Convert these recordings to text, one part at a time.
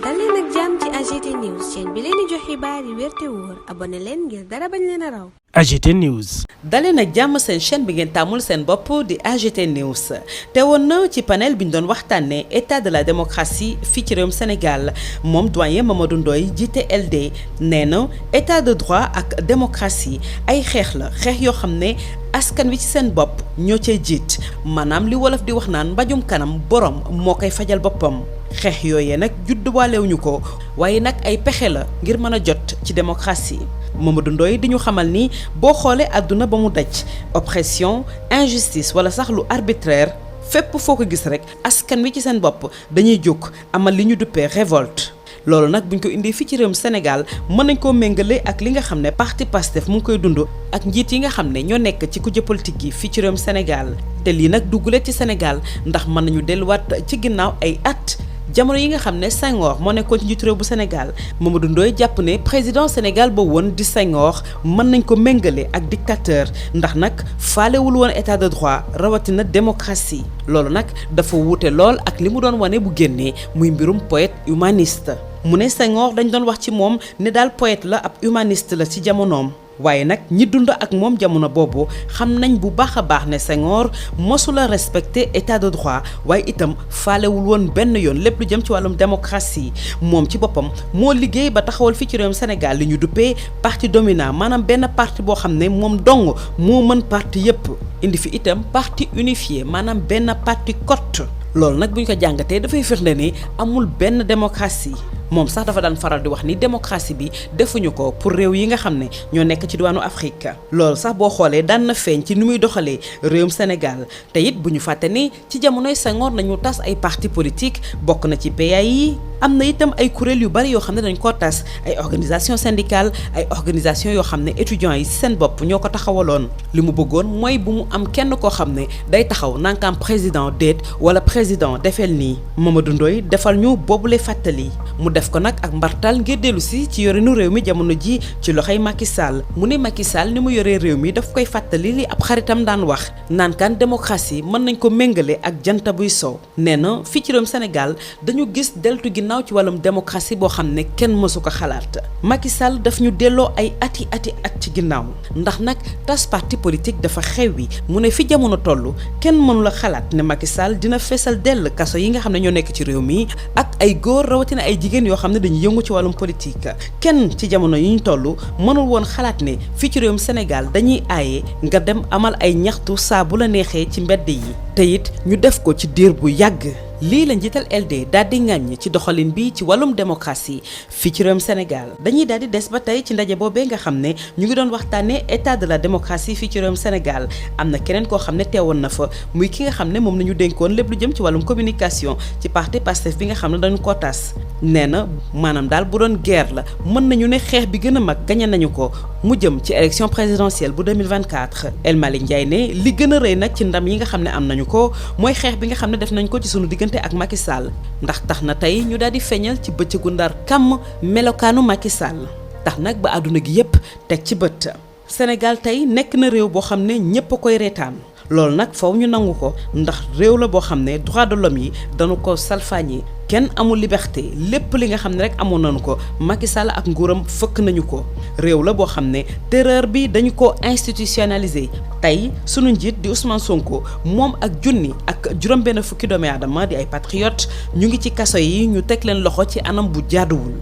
dal leen ak jàmm ci AGT News chaîne bi leen di jox xibaar yi wér te wóor abonné leen ngir dara bañ leen a raw. AGT News. daleen ak jàmm seen chaîne bi ngeen tàmmul seen bopp di AGT News te woon na ci panel bi ñu doon waxtaanee état de la démocratie fii ci réewum Sénégal moom doyen Mamadou Ndoye jiite LD nee na état de droit ak démocratie ay xeex la xeex yoo xam ne askan wi ci seen bopp ñoo cay jiit maanaam li wolof di wax naan mbajum kanam borom moo koy fajal boppam. xeex yooyee nag judduwaalewuñu ko waaye nag ay pexe la ngir mën a jot ci démocratie Mamadou Ndoye di ñu xamal ni boo xoolee àdduna ba mu daj oppression injustice wala sax lu arbitraire fépp foo ko gis rek askan wi ci seen bopp dañuy jóg amal li ñu duppee révolte. loolu nag buñ ko indee fii ci réewum Sénégal mën nañ koo méngale ak li nga xam ne parti Pastef mu ngi koy dund ak njiit yi nga xam ne ñoo nekk ci kujje politique gi fii ci réewum Sénégal te lii nag duggulee ci Sénégal ndax mën nañu delluwaat ci ginnaaw ay at. jamono yi nga xam ne Senghor moo nekkoon ci njiitu réew bu Sénégal Mamadou Ndoye jàpp ne président Sénégal ba woon di Senghor mën nañ ko méngale ak dictateur ndax nag faalewul woon état de droit rawatina démocratie loolu nag dafa wuute lool ak li mu doon wane bu génnee muy mbirum poète humaniste mu ne Senghor dañ doon wax ci moom ne daal poète la ab humaniste la ci jamonoom. waaye nag ñi dund ak moom jamono boobu xam nañ bu baax a baax ne Senghor mosula respecté état de droit waaye itam faalewul woon benn yoon lépp lu jëm ci wàllum démocratie moom ci boppam moo liggéey ba taxawal fii ci réewum Sénégal li ñu duppee parti dominant maanaam benn parti boo xam ne moom dong moo mën parti yépp indi fi itam parti unifié maanaam benn parti cote loolu nag bu ñu ko jàngatee dafay firnde ni amul benn démocratie. moom sax dafa daan faral di wax ni démocratie bi defuñu ko pour réew yi nga xam ne ñoo nekk ci diwaanu Afrique loolu sax boo xoolee daan na feeñ ci ni muy doxalee réewum Sénégal te it bu ñu fàtte ni ci jamonoy Senghor nañu tas ay parti politique bokk na ci PAI yi am na itam ay kuréel yu bari yoo xam ne dañ koo tas ay organisation syndicale ay organisation yoo xam ne étudiants yi seen bopp ñoo ko taxawaloon li mu bëggoon mooy bu mu am kenn koo xam ne day taxaw nankaam président déet wala président defeel nii Mamadou Ndoye defal ñu boobule fàttali mu def ko nag ak mbartal ngir dellu si ci yorinu réew mi jamono ji ci loxoy Macky Sall mu ne Macky Sall ni mu yoree réew mi daf koy fàttali li ab xaritam daan wax naan kan démocratie mën nañ ko méngale ak jant buy sow nee na fii ci réewum Sénégal dañu gis deltu ginnaaw ci wàllum démocratie boo xam ne kenn mësu ko xalaat Macky Sall daf ñu delloo ay ati at ci ginnaaw ndax nag tas parti politique dafa xewwi mu ne fi jamono toll kenn mënu la xalaat ne Macky Sall dina feesal dell kaso yi nga xam ne ñoo nekk ci réew mi ak ay góor rawatina ay jigéen yoo xam ne dañuy yëngu ci wàllum politique kenn ci jamono yi ñu toll mënul woon xalaat ne fii ci réewum Sénégal dañuy aaye nga dem amal ay ñaxtu saa bu la neexee ci mbedd yi te it ñu def ko ci diir bu yàgg. lii la njiital LD daal di ŋàññ ci doxalin bi ci wàllum démocratie fii ci réewum Sénégal dañuy daal di des ba tey ci ndaje boobee nga xam ne ñu ngi doon waxtaanee état de la démocratie fii ci réewum Sénégal am na keneen koo xam ne teewoon na fa muy ki nga xam ne moom la ñu dénkoon lépp lu jëm ci wàllum communication ci parti Pastef bi nga xam ne dañu ko tas nee na maanaam daal bu doon guerre la mën nañu ne xeex bi gën a mag gañe nañu ko mu jëm ci élection présidentielle bu 2024 El Malick Ndiaye ne li gën a rëy nag ci ndam yi nga xam ne am nañu ko mooy xeex bi nga xam ne def nañ ko ci sunu diggante ak Macky Sall ndax tax na tey ñu daal di feeñal ci bëccëgu ndar kàmm melokaanu Macky Sall tax nag ba àdduna gi yépp teg ci bët Sénégal tey nekk na réew boo xam ne ñépp a koy reetaan loolu nag faw ñu nangu ko ndax réew la boo xam ne droit de l'homme yi dañu ko salfaañi kenn amul liberté lépp li nga xam ne rek amoon nañu ko Macky Sall ak nguuram fëkk nañu ko réew la boo xam ne terreur bi dañu ko institutionnalisé tey sunu njiit di Ousmane Sonko moom ak junni ak juróom-benn fukki doomi aadama di ay patriotes ñu ngi ci kaso yi ñu teg leen loxo ci anam bu jaaduwul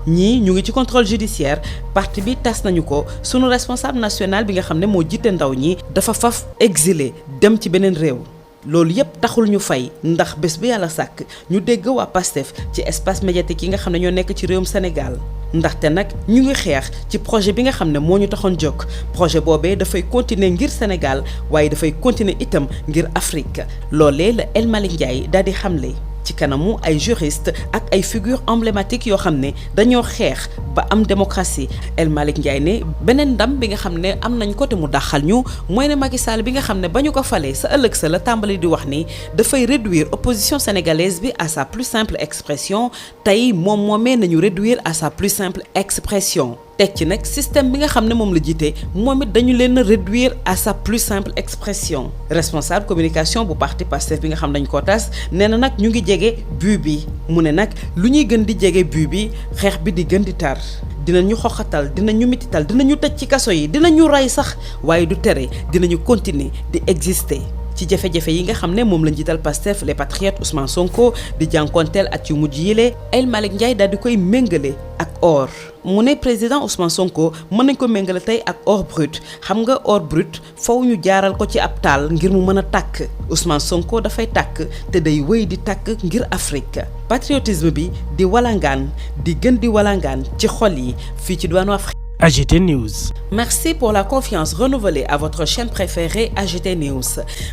ñii ñu ngi ci contrôle judiciaire parti bi tas nañu ko sunu responsable national bi nga xam ne moo jiite ndaw ñi dafa faf exilé dem ci beneen réew loolu yépp taxul ñu fay ndax bés bi yàlla sàkk ñu dégg waa Pastef ci espace médiatique yi nga xam ne ñoo nekk ci réewum Sénégal ndaxte nag ñu ngi xeex ci projet bi nga xam ne moo ñu taxoon jóg projet boobee dafay continuer ngir Sénégal waaye dafay continuer itam ngir Afrique loolee la El Malick Ndiaye daal di xamle ci kanamu ay juriste ak ay figures emblématiques yoo xam ne dañoo xeex ba am démocratie El Malick Ndiaye ne beneen ndam bi nga xam ne am nañ ko te mu daxal ñu mooy ne Macky Sall bi nga xam ne ba ñu ko falee sa ëllëg sa la tàmbali di wax ni dafay réduire opposition sénégalaise bi à sa plus simple expression tey moom moomee nañu réduire à sa plus simple expression teg ci nag système bi nga xam ne moom la jiite moom it dañu leen réduire à sa plus simple expression. Responsable communication bu parti Pastef bi nga xam dañ ko tas nee na nag ñu ngi jege but bi mu ne nag lu ñuy gën di jege but bi xeex bi di gën di tar. dinañu xoxatal dinañu mitital dinañu tëj ci kaso yi dinañu rey sax waaye du tere dinañu continuer di exister. ci jafe-jafe yi nga xam ne moom la njiital Pastef les patriotes Ousmane Sonko di jànkonteel at yu mujj yile El Malick Ndiaye daal di koy méngale ak or mu ne président Ousmane Sonko mën nañ ko méngale tey ak or brut xam nga or brut faw ñu jaaral ko ci ab taal ngir mu mën a tàkk Ousmane Sonko dafay tàkk te day wéy di tàkk ngir Afrique patriotisme bi di walangaan di gën di walangaan ci xol yi fii ci diwaanu Afrique. AGT News. Merci pour la confiance renouvelée à votre chaîne préférée AGT News.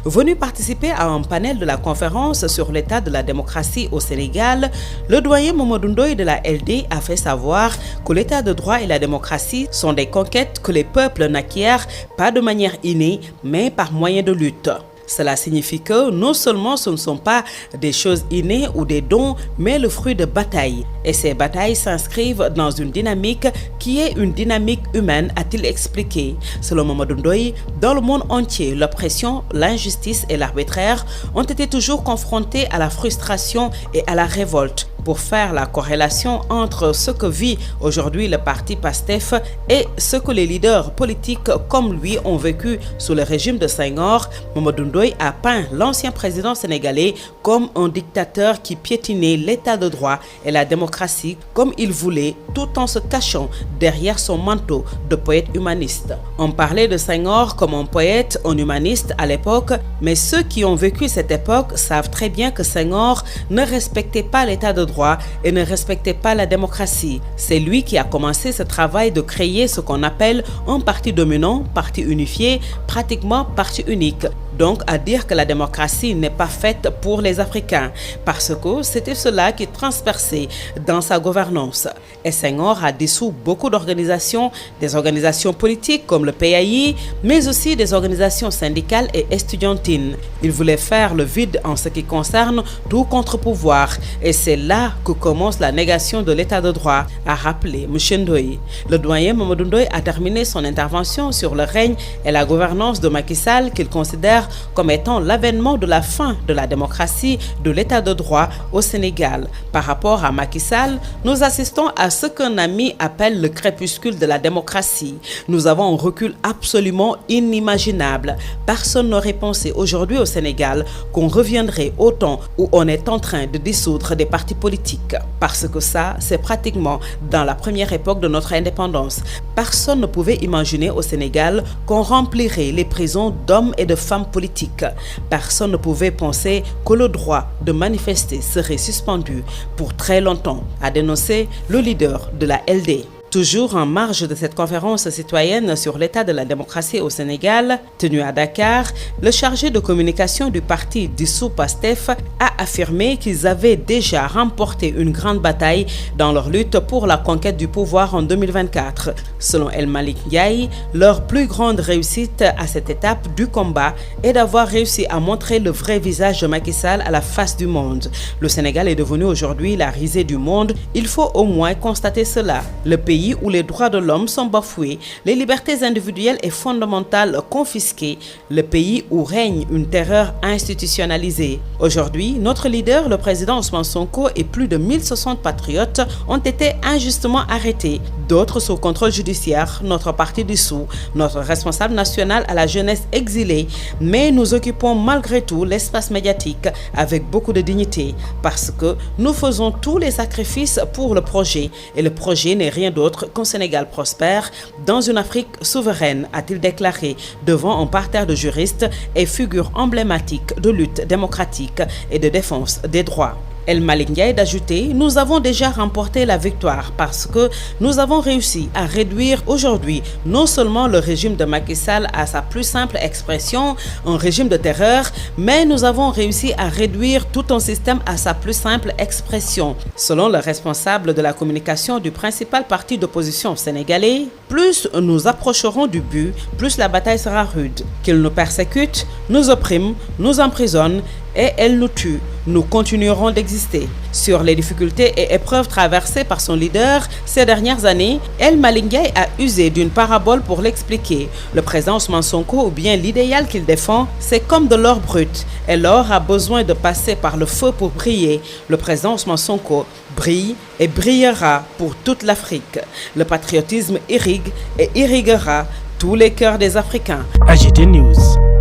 Venu participer à un panel de la conférence sur l'état de la démocratie au Sénégal, le doyen Mamadou Ndoye de la LD a fait savoir que l'état de droit et la démocratie sont des conquêtes que les peuples n'acquièrent pas de manière innée, mais par moyen de lutte. Cela signifie que non seulement ce ne sont pas des choses innées ou des dons, mais le fruit de batailles. Et ces batailles s'inscrivent dans une dynamique qui est une dynamique humaine, a-t-il expliqué. Selon Mamadou Ndoye, dans le monde entier, l'oppression, l'injustice et l'arbitraire ont été toujours confrontés à la frustration et à la révolte. Pour faire la corrélation entre ce que vit aujourd'hui le parti Pastef et ce que les leaders politiques comme lui ont vécu sous le régime de Senghor, Mamadou Ndoye a peint l'ancien président sénégalais comme un dictateur qui piétinait l'état de droit et la démocratie comme il voulait, tout en se cachant derrière son manteau de poète humaniste. On parlait de Senghor comme un poète, un humaniste à l'époque, mais ceux qui ont vécu cette époque savent très bien que Senghor ne respectait pas l'état de droit et ne respectait pas la démocratie. C'est lui qui a commencé ce travail de créer ce qu'on appelle un parti dominant, parti unifié, pratiquement parti unique. Donc à dire que la démocratie n'est pas faite pour les Africains, parce que c'était cela qui transperçait dans sa gouvernance. Et Senghor a dissous beaucoup d'organisations, des organisations politiques comme le PAI, mais aussi des organisations syndicales et estudiantines. Il voulait faire le vide en ce qui concerne tout contre-pouvoir, et c'est là que commence la négation de l'état de droit, a rappelé M. Ndoye. Le doyen Mamadou Ndoye a terminé son intervention sur le règne et la gouvernance de Macky Sall qu'il considère comme étant l'avènement de la fin de la démocratie, de l'état de droit au Sénégal. Par rapport à Macky Sall, nous assistons à ce qu'un ami appelle le crépuscule de la démocratie. Nous avons un recul absolument inimaginable. Personne n'aurait pensé aujourd'hui au Sénégal qu'on reviendrait au temps où on est en train de dissoudre des partis politiques. Parce que ça, c'est pratiquement dans la première époque de notre indépendance. Personne ne pouvait imaginer au Sénégal qu'on remplirait les prisons d'hommes et de femmes politiques. Personne ne pouvait penser que le droit de manifester serait suspendu pour très longtemps, a dénoncé le leader de la LD. Toujours en marge de cette conférence citoyenne sur l'état de la démocratie au Sénégal, tenue à Dakar, le chargé de communication du parti dissous Pastef a affirmé qu'ils avaient déjà remporté une grande bataille dans leur lutte pour la conquête du pouvoir en 2024. Selon El Malick Ndiaye, leur plus grande réussite à cette étape du combat est d'avoir réussi à montrer le vrai visage de Macky Sall à la face du monde. Le Sénégal est devenu aujourd'hui la risée du monde. Il faut au moins constater cela. Le pays où les droits de l'homme sont bafoués, les libertés individuelles et fondamentales confisquées, le pays où règne une terreur institutionnalisée. Aujourd'hui, notre leader, le président Ousmane Sonko et plus de 1060 patriotes ont été injustement arrêtés. D'autres sous contrôle judiciaire, notre parti dissous, notre responsable national à la jeunesse exilée. Mais nous occupons malgré tout l'espace médiatique avec beaucoup de dignité parce que nous faisons tous les sacrifices pour le projet et le projet n'est rien d'autre qu'un Sénégal prospère dans une Afrique souveraine, a-t-il déclaré devant un parterre de juristes et figure emblématique de lutte démocratique et de défense des droits. El Malick Ndiaye d'ajouter, nous avons déjà remporté la victoire parce que nous avons réussi à réduire aujourd'hui non seulement le régime de Macky Sall à sa plus simple expression, un régime de terreur, mais nous avons réussi à réduire tout un système à sa plus simple expression. Selon le responsable de la communication du principal parti d'opposition sénégalais, plus nous approcherons du but, plus la bataille sera rude. Qu'ils nous persécutent, nous oppriment, nous emprisonnent et elles nous tuent. nous continuerons d'exister. Sur les difficultés et épreuves traversées par son leader ces dernières années, El Malick Ndiaye a usé d'une parabole pour l'expliquer. Le président Ousmane Sonko, ou bien l'idéal qu'il défend, c'est comme de l'or brut. Et l'or a besoin de passer par le feu pour briller. Le président Ousmane Sonko brille et brillera pour toute l'Afrique. Le patriotisme irrigue et irriguera tous les cœurs des Africains. AGT News.